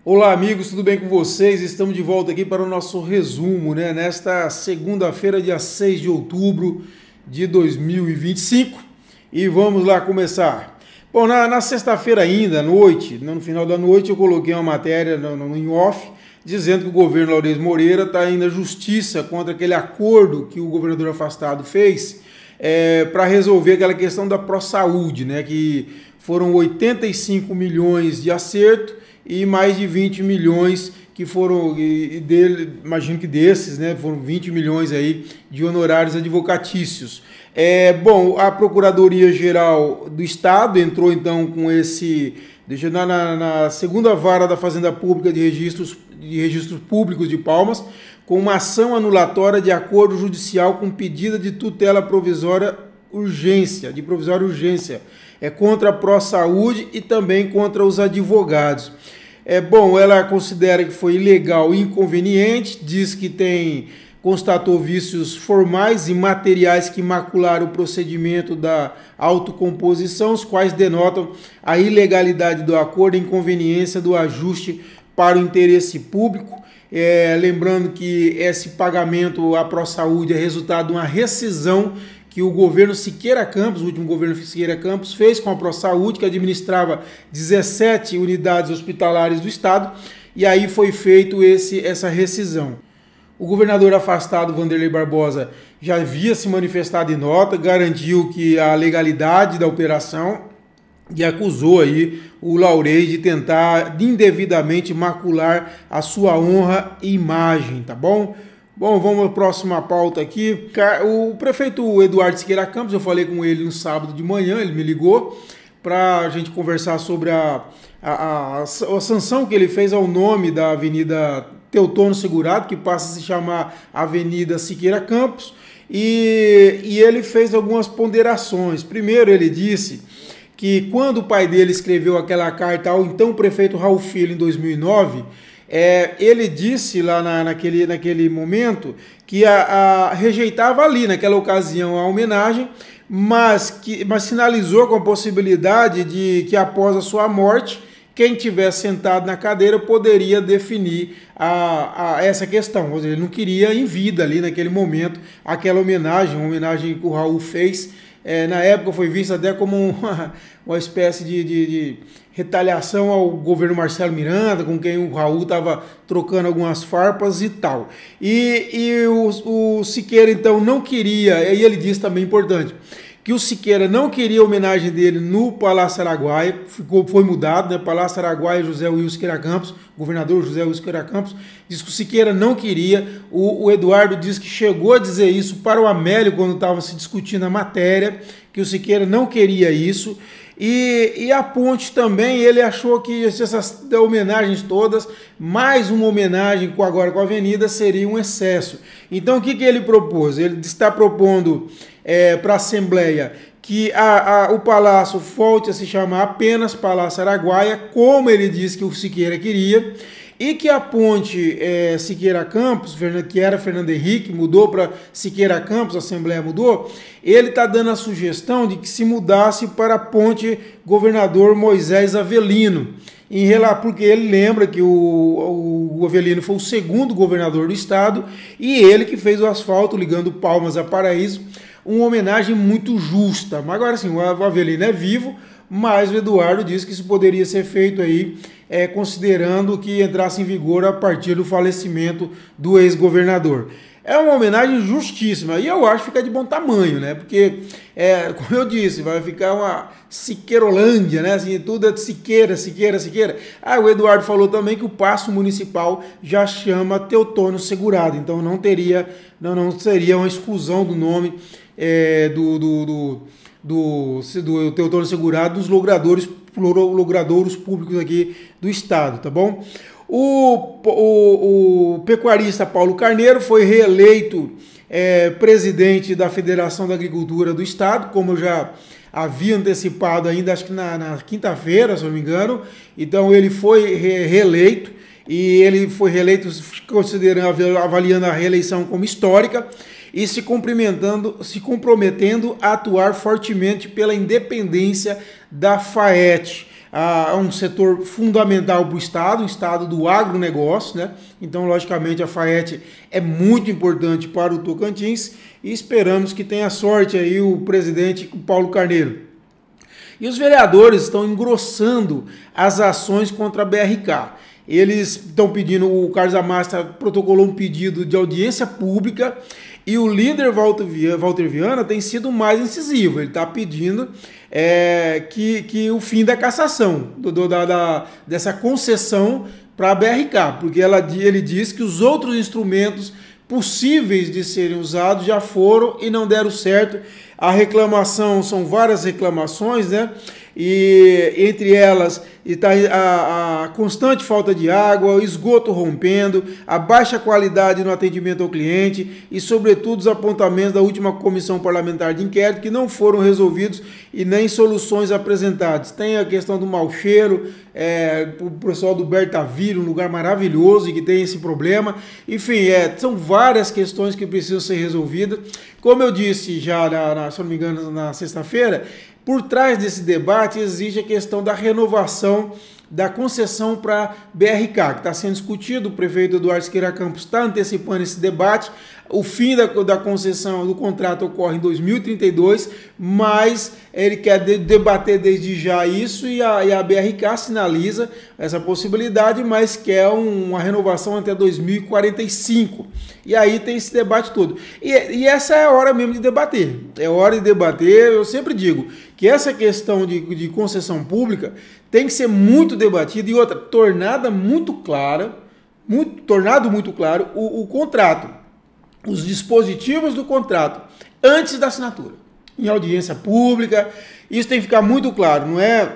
Olá amigos, tudo bem com vocês? Estamos de volta aqui para o nosso resumo, né? Nesta segunda-feira, dia 6 de outubro de 2025 e vamos lá começar. Bom, na sexta-feira ainda, à noite, no final da noite, eu coloquei uma matéria em off dizendo que o governo Laurez Moreira está indo à justiça contra aquele acordo que o governador afastado fez para resolver aquela questão da ProSaúde, né? Que foram 85 milhões de acerto e mais de 20 milhões que foram, imagino que desses, né, foram 20 milhões aí de honorários advocatícios. Bom, a Procuradoria-Geral do Estado entrou então com esse, na segunda vara da Fazenda Pública de Registros Públicos de Palmas, com uma ação anulatória de acordo judicial com pedida de tutela provisória urgência, contra a ProSaúde e também contra os advogados. Bom, ela considera que foi ilegal e inconveniente, diz que constatou vícios formais e materiais que macularam o procedimento da autocomposição, os quais denotam a ilegalidade do acordo e inconveniência do ajuste para o interesse público. Lembrando que esse pagamento à ProSaúde é resultado de uma rescisão que o governo Siqueira Campos, o último governo Siqueira Campos, fez com a ProSaúde, que administrava 17 unidades hospitalares do estado, e aí foi feito essa rescisão. O governador afastado, Wanderley Barbosa, já havia se manifestado em nota, garantiu que a legalidade da operação e acusou aí o Laurez de tentar indevidamente macular a sua honra e imagem, tá bom? Bom, vamos à próxima pauta aqui. O prefeito Eduardo Siqueira Campos, eu falei com ele no sábado de manhã, ele me ligou para a gente conversar sobre a sanção que ele fez ao nome da Avenida Teutônio Segurado, que passa a se chamar Avenida Siqueira Campos, e ele fez algumas ponderações. Primeiro, ele disse que quando o pai dele escreveu aquela carta ao então prefeito Raul Filho em 2009, ele disse lá naquele momento que rejeitava ali, naquela ocasião, a homenagem, mas sinalizou com a possibilidade de que após a sua morte, quem tivesse sentado na cadeira poderia definir essa questão. Ou seja, ele não queria em vida ali naquele momento aquela homenagem, uma homenagem que o Raul fez. Na época foi vista até como uma espécie de retaliação ao governo Marcelo Miranda, com quem o Raul estava trocando algumas farpas e tal. E o Siqueira então não queria, e ele disse também importante, que o Siqueira não queria a homenagem dele no Palácio Araguaia, foi mudado, né? Palácio Araguaia, José Wilson Siqueira Campos, governador José Wilson Siqueira Campos, disse que o Siqueira não queria. O Eduardo disse que chegou a dizer isso para o Amélio quando estava se discutindo a matéria, que o Siqueira não queria isso. E a ponte também, ele achou que essas homenagens todas, mais uma homenagem agora com a avenida, seria um excesso. Então o que ele propôs? Ele está propondo para a Assembleia que o Palácio volte a se chamar apenas Palácio Araguaia, como ele disse que o Siqueira queria, e que a ponte Siqueira Campos, que era Fernando Henrique, mudou para Siqueira Campos, a Assembleia mudou, ele está dando a sugestão de que se mudasse para a ponte Governador Moisés Avelino, porque ele lembra que o Avelino foi o segundo governador do estado e ele que fez o asfalto ligando Palmas a Paraíso, uma homenagem muito justa. Mas agora sim, o Avelino é vivo, mas o Eduardo disse que isso poderia ser feito aí, considerando que entrasse em vigor a partir do falecimento do ex-governador. É uma homenagem justíssima e eu acho que fica de bom tamanho, né? Porque, como eu disse, vai ficar uma Siqueirolândia, né? Assim, tudo é de Siqueira. O Eduardo falou também que o Paço Municipal já chama Teutônio Segurado, então não seria uma exclusão do nome do Teutônio Segurado dos logradouros públicos aqui do estado, tá bom? O pecuarista Paulo Carneiro foi reeleito presidente da Federação da Agricultura do estado, como eu já havia antecipado ainda, acho que na quinta-feira, se eu não me engano. Então ele foi reeleito, e ele foi reeleito avaliando a reeleição como histórica, e se comprometendo a atuar fortemente pela independência da FAET. um setor fundamental para o estado do agronegócio, né? Então, logicamente, a FAET é muito importante para o Tocantins e esperamos que tenha sorte aí o presidente Paulo Carneiro. E os vereadores estão engrossando as ações contra a BRK. Eles estão pedindo, o Carlos Amasta protocolou um pedido de audiência pública e o líder Walter Viana tem sido mais incisivo. Ele está pedindo que o fim da cassação, dessa concessão para a BRK, porque ele diz que os outros instrumentos possíveis de serem usados já foram e não deram certo. A reclamação, são várias reclamações, né? E entre elas está a constante falta de água, o esgoto rompendo, a baixa qualidade no atendimento ao cliente e, sobretudo, os apontamentos da última comissão parlamentar de inquérito que não foram resolvidos e nem soluções apresentadas. Tem a questão do mau cheiro, o pessoal do Bertaville, um lugar maravilhoso e que tem esse problema. Enfim, são várias questões que precisam ser resolvidas. Como eu disse já, se não me engano, na sexta-feira, por trás desse debate existe a questão da renovação da concessão para BRK, que está sendo discutido. O prefeito Eduardo Siqueira Campos está antecipando esse debate. O fim da concessão do contrato ocorre em 2032, mas ele quer debater desde já isso e a BRK sinaliza essa possibilidade, mas quer uma renovação até 2045. E aí tem esse debate todo. E essa é a hora mesmo de debater. É hora de debater. Eu sempre digo que essa questão de concessão pública tem que ser muito debatida e outra, tornado muito claro o contrato, os dispositivos do contrato antes da assinatura, em audiência pública. Isso tem que ficar muito claro, não é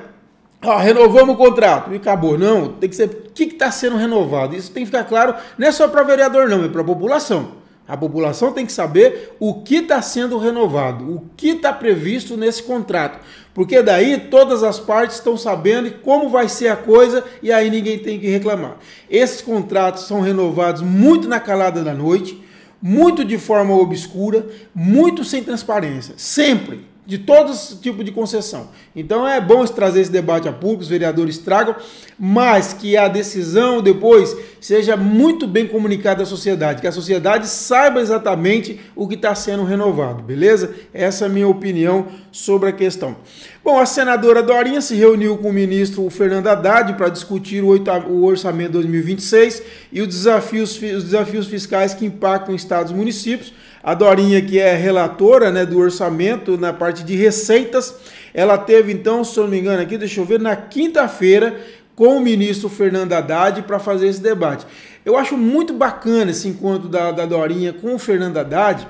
renovamos o contrato e acabou, não, tem que ser o que está sendo renovado. Isso tem que ficar claro, não é só para vereador não, é para a população. A população tem que saber o que está sendo renovado, o que está previsto nesse contrato, porque daí todas as partes estão sabendo como vai ser a coisa e aí ninguém tem que reclamar. Esses contratos são renovados muito na calada da noite, muito de forma obscura, muito sem transparência, sempre, de todo tipo de concessão. Então é bom trazer esse debate a público, os vereadores tragam, mas que a decisão depois seja muito bem comunicada à sociedade, que a sociedade saiba exatamente o que está sendo renovado, beleza? Essa é a minha opinião sobre a questão. Bom, a senadora Dorinha se reuniu com o ministro Fernando Haddad para discutir o orçamento 2026 e os desafios fiscais que impactam estados e municípios. A Dorinha, que é relatora, né, do orçamento na parte de receitas, ela teve então, se eu não me engano aqui, deixa eu ver, na quinta-feira com o ministro Fernando Haddad para fazer esse debate. Eu acho muito bacana esse encontro da Dorinha com o Fernando Haddad,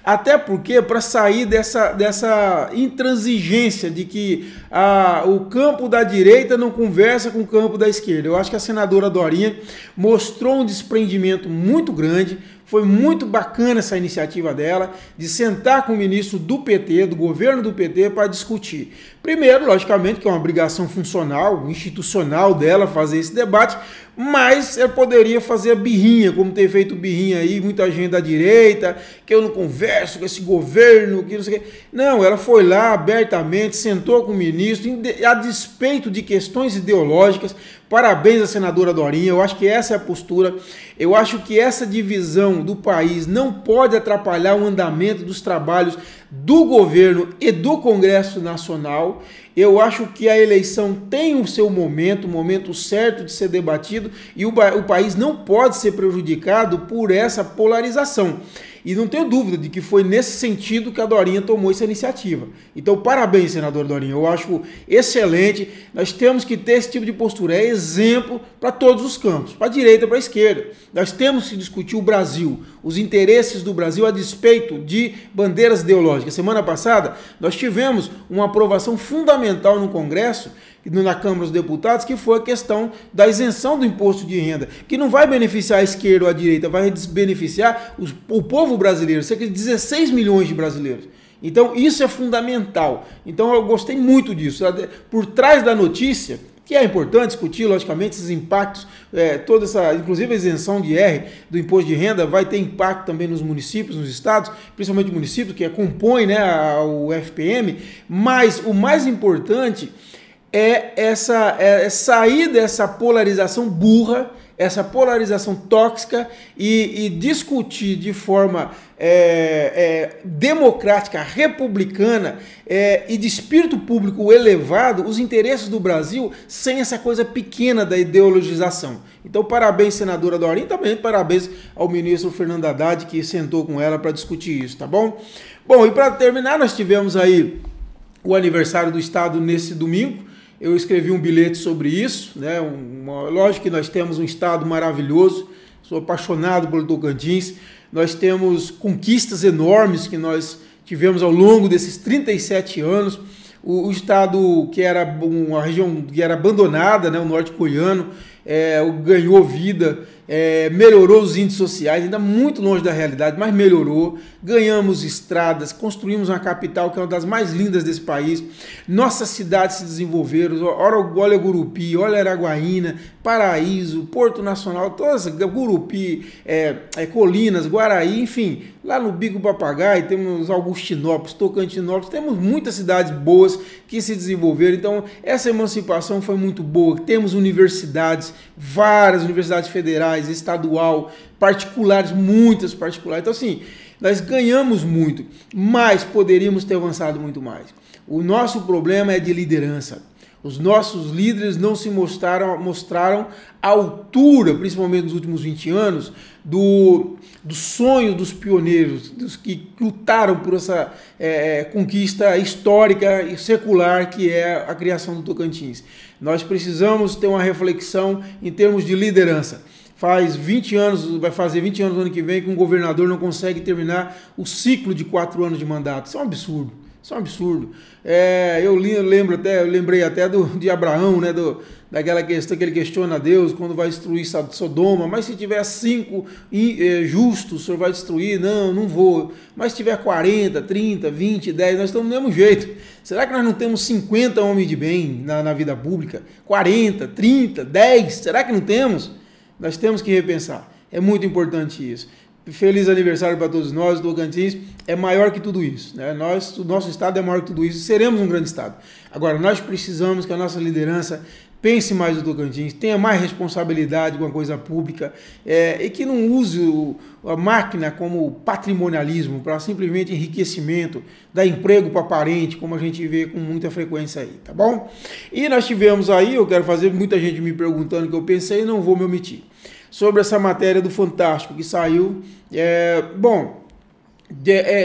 até porque para sair dessa intransigência de que o campo da direita não conversa com o campo da esquerda. Eu acho que a senadora Dorinha mostrou um desprendimento muito grande. Foi muito bacana essa iniciativa dela, de sentar com o ministro do PT, do governo do PT, para discutir. Primeiro, logicamente, que é uma obrigação funcional, institucional dela fazer esse debate, mas ela poderia fazer a birrinha, como tem feito birrinha aí, muita gente da direita, que eu não converso com esse governo, que não sei o quê. Não, ela foi lá abertamente, sentou com o ministro, a despeito de questões ideológicas. Parabéns à senadora Dorinha, eu acho que essa é a postura. Eu acho que essa divisão do país não pode atrapalhar o andamento dos trabalhos do governo e do Congresso Nacional. Eu acho que a eleição tem o seu momento, o momento certo de ser debatido, e o país não pode ser prejudicado por essa polarização. E não tenho dúvida de que foi nesse sentido que a Dorinha tomou essa iniciativa. Então, parabéns, senador Dorinha. Eu acho excelente. Nós temos que ter esse tipo de postura. É exemplo para todos os campos, para a direita e para a esquerda. Nós temos que discutir o Brasil, os interesses do Brasil a despeito de bandeiras ideológicas. Semana passada, nós tivemos uma aprovação fundamental no Congresso, na Câmara dos Deputados, que foi a questão da isenção do imposto de renda, que não vai beneficiar a esquerda ou a direita, vai beneficiar o povo brasileiro, cerca de 16 milhões de brasileiros. Então isso é fundamental. Então eu gostei muito disso. Por trás da notícia, que é importante discutir, logicamente, esses impactos, toda essa, inclusive a isenção de IR do imposto de renda vai ter impacto também nos municípios, nos estados, principalmente municípios, que compõem, né, o FPM, mas o mais importante é sair dessa polarização burra, essa polarização tóxica e discutir de forma democrática, republicana e de espírito público elevado os interesses do Brasil sem essa coisa pequena da ideologização. Então, parabéns, senadora Dorinha, também parabéns ao ministro Fernando Haddad, que sentou com ela para discutir isso, tá bom? Bom, e para terminar, nós tivemos aí o aniversário do Estado nesse domingo. Eu escrevi um bilhete sobre isso, né? Lógico que nós temos um estado maravilhoso, sou apaixonado pelo Tocantins, nós temos conquistas enormes que nós tivemos ao longo desses 37 anos, o estado que era uma região que era abandonada, né? O norte goiano, ganhou vida, melhorou os índices sociais, ainda muito longe da realidade, mas melhorou, ganhamos estradas, construímos uma capital que é uma das mais lindas desse país, nossas cidades se desenvolveram, olha Gurupi, olha Araguaína, Paraíso, Porto Nacional, todas, Gurupi, Colinas, Guaraí, enfim, lá no Bico Papagaio temos Augustinópolis, Tocantinópolis, temos muitas cidades boas que se desenvolveram, então essa emancipação foi muito boa, temos universidades, várias universidades federais, estadual, particulares, muitas particulares. Então, assim, nós ganhamos muito, mas poderíamos ter avançado muito mais. O nosso problema é de liderança. Os nossos líderes não se mostraram à altura, principalmente nos últimos 20 anos, do sonho dos pioneiros, dos que lutaram por essa conquista histórica e secular que é a criação do Tocantins. Nós precisamos ter uma reflexão em termos de liderança. Faz 20 anos, vai fazer 20 anos no ano que vem que um governador não consegue terminar o ciclo de 4 anos de mandato. Isso é um absurdo. Isso é um absurdo. Eu lembrei até de Abraão, né, daquela questão que ele questiona a Deus quando vai destruir Sodoma, mas se tiver 5 justos, o senhor vai destruir? Não vou. Mas se tiver 40, 30, 20, 10, nós estamos do mesmo jeito. Será que nós não temos 50 homens de bem na vida pública? 40, 30, 10? Será que não temos? Nós temos que repensar. É muito importante isso. Feliz aniversário para todos nós. O Tocantins é maior que tudo isso, né? O nosso estado é maior que tudo isso. Seremos um grande estado. Agora, nós precisamos que a nossa liderança pense mais no Tocantins, tenha mais responsabilidade com a coisa pública e que não use a máquina como patrimonialismo para simplesmente enriquecimento, dar emprego para parente, como a gente vê com muita frequência aí, tá bom? E nós tivemos aí, eu quero fazer, muita gente me perguntando o que eu pensei, não vou me omitir, sobre essa matéria do Fantástico que saiu.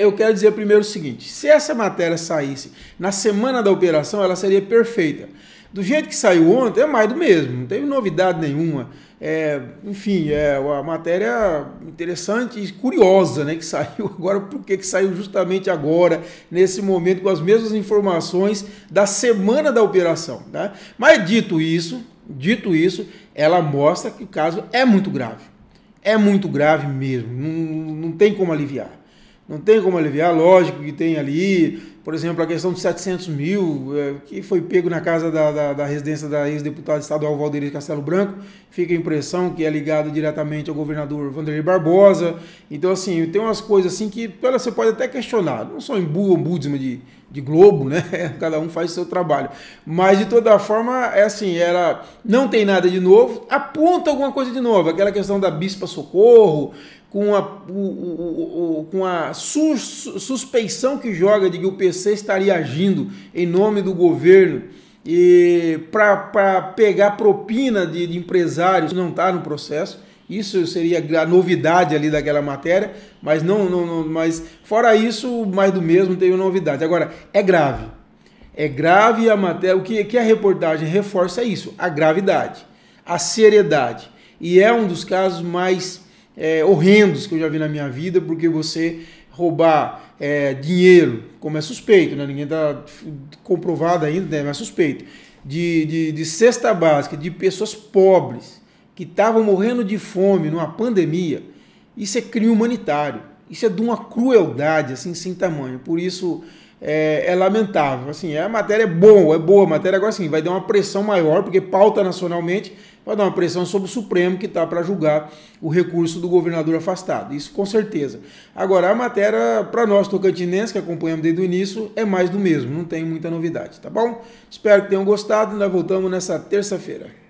Eu quero dizer primeiro o seguinte, se essa matéria saísse na semana da operação, ela seria perfeita. Do jeito que saiu ontem, é mais do mesmo, não teve novidade nenhuma. A matéria interessante e curiosa, né, que saiu agora, porque saiu justamente agora, nesse momento, com as mesmas informações da semana da operação, né? Mas dito isso, ela mostra que o caso é muito grave mesmo, não tem como aliviar. Não tem como aliviar, lógico que tem ali, por exemplo, a questão dos 700 mil, que foi pego na casa da residência da ex-deputada estadual Valderice Castelo Branco, fica a impressão que é ligado diretamente ao governador Vanderlei Barbosa. Então, assim, tem umas coisas assim que você pode até questionar, não só em ombudsman de Globo, né? Cada um faz o seu trabalho. Mas, de toda forma, ela não tem nada de novo, aponta alguma coisa de novo, aquela questão da Bispa Socorro, com a suspeição que joga de que o PC estaria agindo em nome do governo e para pegar propina de empresários, não está no processo. Isso seria a novidade ali daquela matéria, mas mas fora isso, mais do mesmo, não tem novidade. Agora, é grave. É grave a matéria, o que a reportagem reforça é isso, a gravidade, a seriedade. E é um dos casos mais horrendos que eu já vi na minha vida, porque você roubar dinheiro, como é suspeito, né? Ninguém está comprovado ainda, né? Mas é suspeito, de cesta básica, de pessoas pobres, que estavam morrendo de fome numa pandemia, isso é crime humanitário, isso é de uma crueldade assim, sem tamanho. Por isso, é lamentável. Assim, a matéria é boa a matéria, agora sim, vai dar uma pressão maior, porque pauta nacionalmente, vai dar uma pressão sobre o Supremo, que está para julgar o recurso do governador afastado, isso com certeza. Agora, a matéria, para nós tocantinenses, que acompanhamos desde o início, é mais do mesmo, não tem muita novidade, tá bom? Espero que tenham gostado, nós voltamos nessa terça-feira.